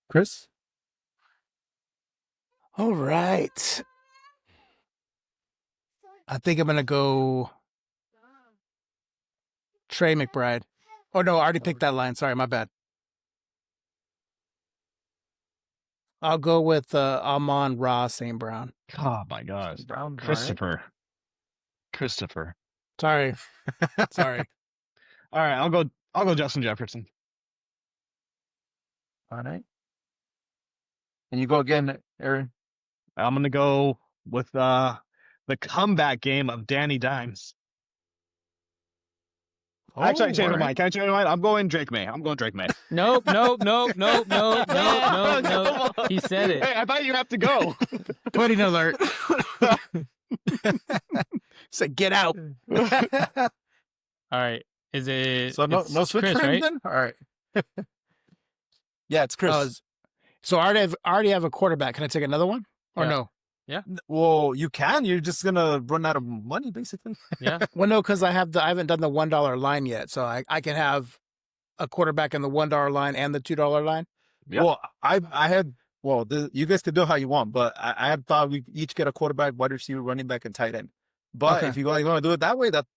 Chris. All right. I think I'm gonna go Trey McBride. Oh no, I already picked that line. Sorry, my bad. I'll go with Amon-Ra St. Brown. Oh my gosh, Brown. Christopher. Sorry. Sorry. All right, I'll go Justin Jefferson. All right. And you go again, Aaron. I'm gonna go with the comeback game of Danny Dimes. Actually, I changed my mind. Can I change my mind? I'm going Drake May. Nope. He said it. Hey, I thought you have to go. Pudding alert. Say get out. All right. Is it? So no it's switch Chris, for him right? then? All right. Yeah, it's Chris. So I already have a quarterback. Can I take another one? Or Yeah. no? Well, you can. You're just gonna run out of money, basically. Yeah. Well, no, because I haven't done the $1 line yet. So I can have a quarterback in the $1 line and the $2 line. Yeah. Well, I had. Well, you guys can do how you want, but I had thought we each get a quarterback, wide receiver, running back, and tight end. But Okay. if you want to do it that way, that's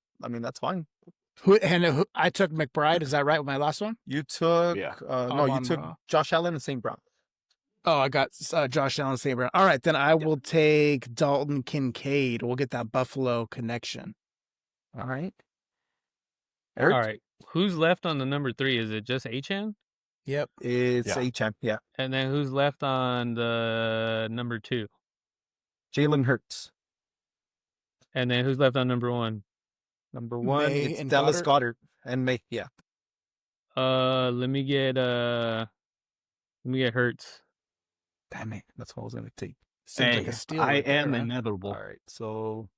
fine. I took McBride. Is that right with my last one? You took Yeah. no, you took Amon-Ra. Josh Allen and St. Brown. Oh, I got Josh Allen, St. Brown. All right, then I will take Dalton Kincaid. We'll get that Buffalo connection. All right. Eric? All right. Who's left on the number 3? Is it just Achan? Yep. It's Yeah. H-M. Yeah. And then who's left on the number 2? Jalen Hurts. And then who's left on number 1? Number 1, May it's and Dallas Goddard. Goddard and May. Yeah. Let me get Hurts. Damn it. That's what I was going to take. Seems Hey, like a steal. I right there, am man. inevitable. All right. So.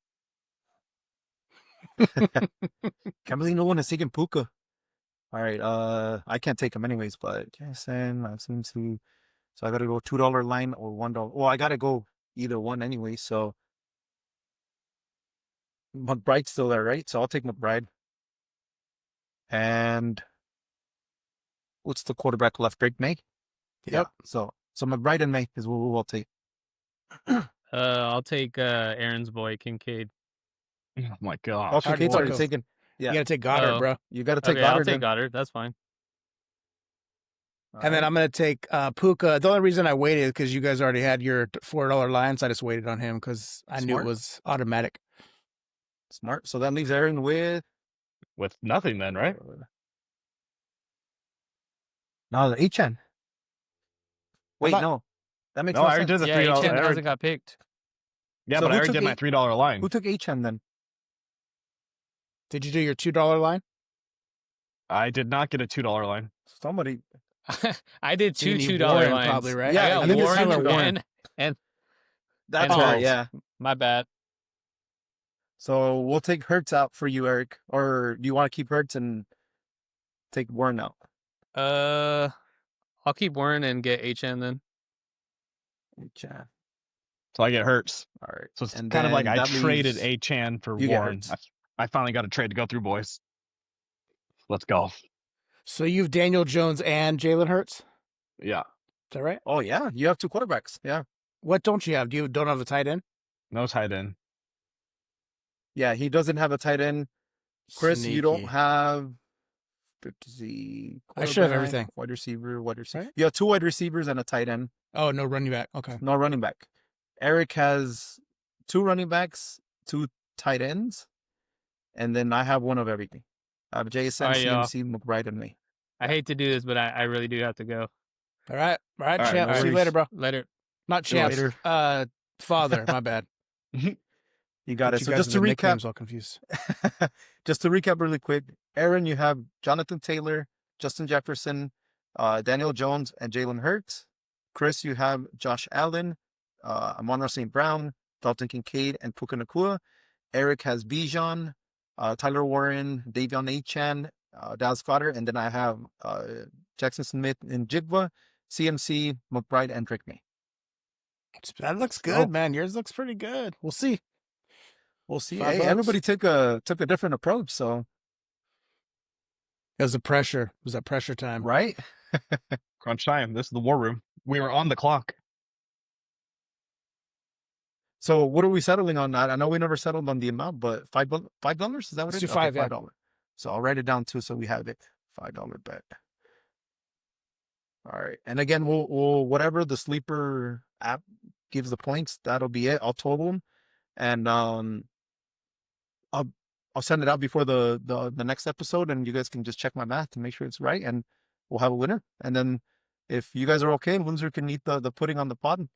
Can't believe no one has taken Puka. All right. I can't take them anyways, but Jason, I've seen to. So I got to go $2 line or $1. Well, I got to go either one anyway. So McBride's still there, right? So I'll take McBride. And what's the quarterback left? Drake May. Yep. So McBride and May is what we'll take. I'll take Aaron's boy Kincaid. Oh my gosh. Okay, Kate's already Marco. taken. Yeah. You got to take Goddard, Oh. bro. You got to take Okay, I'll Goddard. take then. Goddard. That's fine. And then I'm going to take Puka. The only reason I waited is because you guys already had your $4 lines. I just waited on him because I knew it Smart. was automatic. Smart. So that leaves Aaron with Nothing then, right? No, the Achan. Wait, thought- no. That makes No, no I already sense. did the Yeah, $3. H.M. I already- hasn't got picked. Yeah, So but I who already took did my eight- $3 line. Who took Achan then? Did you do your $2 line? I did not get a $2 line. Somebody. I did two You need $2 Warren lines. probably, right? Yeah, I I got think it's Warren, Tyler Warren. and That's And right. Hurts. Yeah. my bad. So we'll take Hertz out for you, Eric. Or do you want to keep Hertz and take Warren out? I'll keep Warren and get HN then. Achan. So I get Hurts. All right. So it's And kind of like then I that traded leaves- A-Chan for You get Warren. Hurts. I finally got a trade to go through, boys. Let's go. So you've Daniel Jones and Jalen Hurts? Is Yeah. that right? Oh, yeah. You have two quarterbacks. Yeah. What don't you have? Do you don't have a tight end? No tight end. Yeah. He doesn't have a tight end. Chris, you don't Sneaky. have. Let's see. I should have quarterback, everything. Wide receiver, wide receiver. Right? You have two wide receivers and a tight end. Oh, no running back. Okay. No running back. Eric has two running backs, two tight ends, and then I have one of everything. I have Jason, I, CMC, McBride, and me. I hate to do this, but I really do have to go. All right. All right, All right, champ. no See you worries. later, bro. Later. Not See you champ. later. Father. My bad. You got it. You So guys just with to the recap, nicknames all confused. just to recap really quick, Aaron, you have Jonathan Taylor, Justin Jefferson, Daniel Jones, and Jalen Hurts. Chris, you have Josh Allen, Amon-Ra St. Brown, Dalton Kincaid, and Puka Nacua. Eric has Bijan, Tyler Warren, Davion Achan, Dallas Goddard, and then I have Jackson Smith and Jigba, CMC, McBride, and Drake May. That looks go. good, man. Yours looks pretty good. We'll see. We'll see. $5 Hey, bucks. everybody took a different approach, so It was the pressure. It was that pressure time. right. Crunch time. This is the war room. We were on the clock. So what are we settling on? I know we never settled on the amount, but $5 is that what Let's it do is? five, yeah. $5. So I'll write it down too, so we have it. $5 bet. All right, and again, we'll whatever the sleeper app gives the points, that'll be it. I'll total them, and I'll send it out before the next episode, and you guys can just check my math to make sure it's right, and we'll have a winner. And then if you guys are okay, loser can eat the pudding on the pod.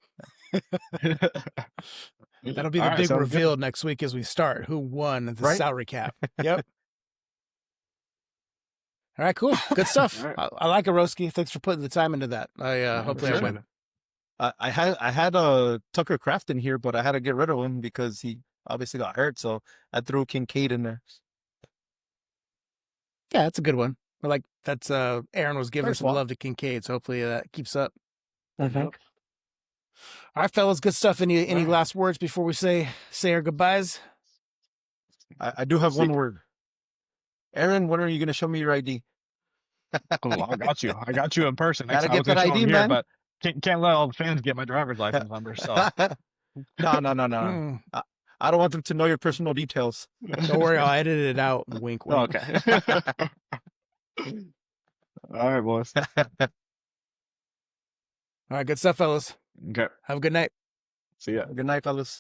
That'll be the All right, big sounds good. reveal next week as we start. Who won the Right? salary cap? Yep. All right, cool. Good stuff. All right. I like Aroski. Thanks for putting the time into that. Hopefully I sure. win. I had Tucker Kraft in here, but I had to get rid of him because he obviously got hurt. So I threw Kincaid in there. Yeah, that's a good one. I like that's Aaron was giving Thanks, some Walt. love to Kincaid, so hopefully that keeps up. Mhm. All right, fellas, good stuff. Any All right. last words before we say our goodbyes? I do have See- one word. Aaron, when are you going to show me your ID? Cool. I got you. I got you in person. Gotta Next time I get was gonna that show 'em ID, here, man. but can't let all the fans get my driver's license number. So No. Hmm. I don't want them to know your personal details. Don't worry, I'll edit it out. Wink, wink. okay. All right, boys. All right, good stuff, fellas. Okay. Have a good night. See ya. Good night, fellas.